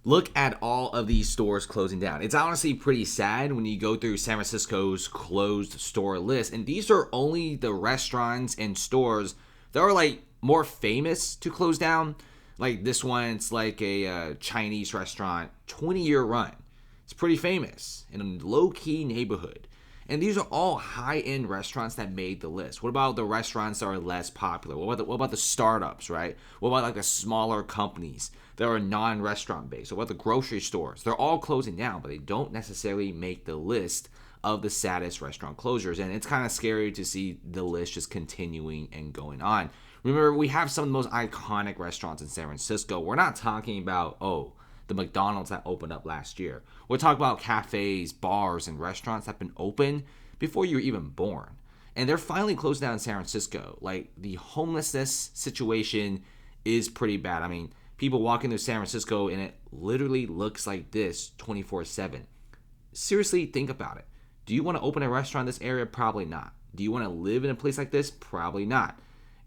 Look at all of these stores closing down. It's honestly pretty sad when you go through San Francisco's closed store list. And these are only the restaurants and stores that are like more famous to close down. Like this one, it's like a Chinese restaurant, 20-year run. It's pretty famous in a low-key neighborhood. And these are all high-end restaurants that made the list. What about the restaurants that are less popular? What about the startups, right? What about like the smaller companies that are non-restaurant based? What about the grocery stores? They're all closing down, but they don't necessarily make the list of the saddest restaurant closures. And it's kind of scary to see the list just continuing and going on. Remember, we have some of the most iconic restaurants in San Francisco. We're not talking about, the McDonald's that opened up last year. We're talking about cafes, bars, and restaurants that have been open before you were even born. And they're finally closed down in San Francisco. Like, the homelessness situation is pretty bad. I mean, people walking through San Francisco and it literally looks like this 24/7. Seriously, think about it. Do you want to open a restaurant in this area? Probably not. Do you want to live in a place like this? Probably not.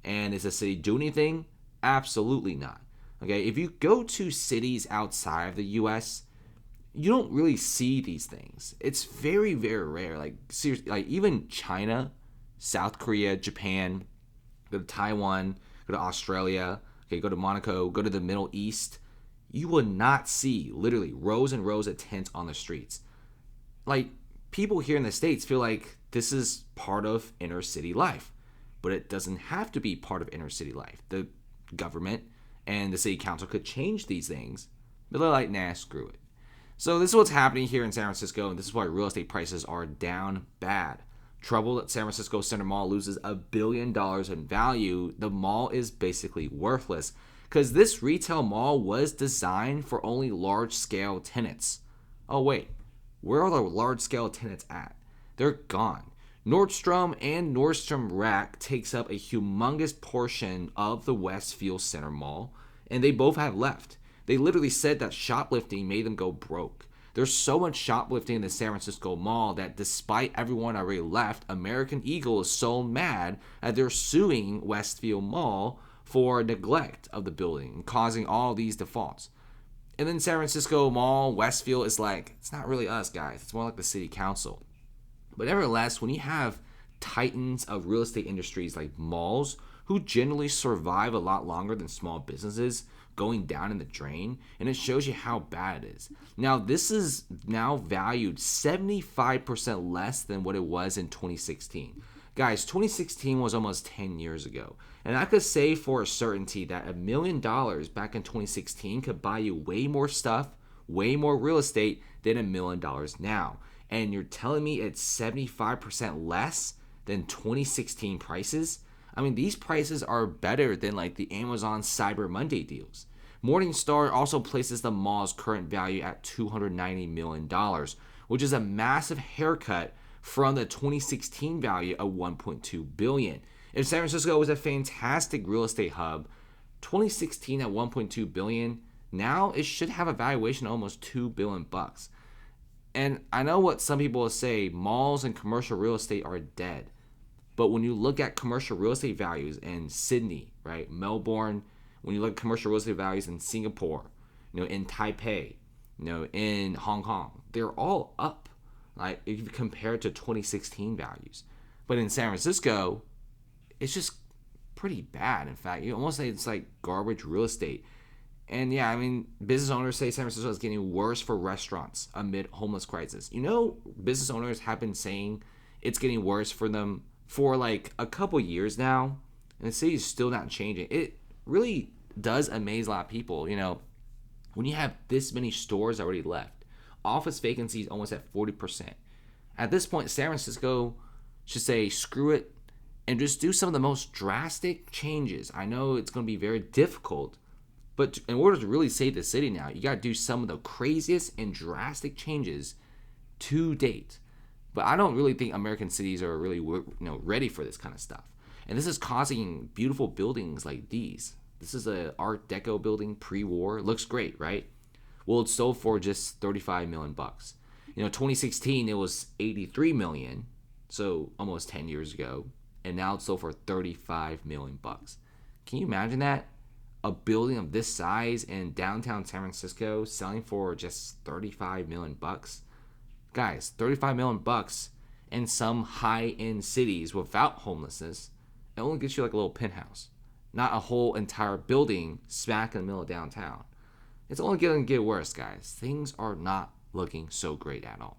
And is the city doing anything? Absolutely not. Okay, if you go to cities outside of the US, you don't really see these things. It's very, very rare. Like, seriously, like even China, South Korea, Japan, go to Taiwan, go to Australia, okay, go to Monaco, go to the Middle East, you will not see literally rows and rows of tents on the streets. Like, people here in the States feel like this is part of inner city life, but it doesn't have to be part of inner city life. The government and the city council could change these things, but they're like, nah, screw it. So this is what's happening here in San Francisco, and this is why real estate prices are down bad. Trouble at San Francisco Center Mall loses $1 billion in value. The mall is basically worthless because this retail mall was designed for only large-scale tenants. Oh wait, where are the large-scale tenants at? They're gone. Nordstrom and Nordstrom Rack takes up a humongous portion of the Westfield Center Mall, and they both have left. They literally said that shoplifting made them go broke. There's so much shoplifting in the San Francisco Mall that despite everyone already left, American Eagle is so mad that they're suing Westfield Mall for neglect of the building, causing all these defaults. And then San Francisco Mall, Westfield is like, it's not really us, guys. It's more like the city council. But nevertheless, when you have titans of real estate industries like malls, who generally survive a lot longer than small businesses, going down in the drain, and it shows you how bad it is. Now, this is now valued 75% less than what it was in 2016. Guys, 2016 was almost 10 years ago. And I could say for a certainty that $1 million back in 2016 could buy you way more stuff, way more real estate than $1 million now. And you're telling me it's 75% less than 2016 prices? I mean, these prices are better than like the Amazon Cyber Monday deals. Morningstar also places the mall's current value at $290 million, which is a massive haircut from the 2016 value of $1.2 billion. If San Francisco was a fantastic real estate hub, 2016 at $1.2 billion, now it should have a valuation of almost $2 billion bucks. And I know what some people will say, malls and commercial real estate are dead. But when you look at commercial real estate values in Sydney, right, Melbourne, when you look at commercial real estate values in Singapore, in Taipei, in Hong Kong, they're all up, like if you compare it to 2016 values. But in San Francisco, it's just pretty bad. In fact, you almost say it's like garbage real estate. And yeah, I mean, business owners say San Francisco is getting worse for restaurants amid homeless crisis. Business owners have been saying it's getting worse for them for like a couple years now, and the city is still not changing. It really does amaze a lot of people. When you have this many stores already left, office vacancy is almost at 40%. At this point, San Francisco should say screw it and just do some of the most drastic changes. I know it's going to be very difficult, but in order to really save the city now, you got to do some of the craziest and drastic changes to date. But I don't really think American cities are really ready for this kind of stuff. And this is causing beautiful buildings like these. This is an Art Deco building pre-war. It looks great, right? Well, it sold for just $35 million bucks. 2016 it was $83 million, so almost 10 years ago, and now it's sold for $35 million bucks. Can you imagine that? a building of this size in downtown San Francisco selling for just 35 million bucks. Guys, 35 million bucks in some high-end cities without homelessness, it only gets you like a little penthouse, not a whole entire building smack in the middle of downtown. It's only going to get worse, guys. Things are not looking so great at all.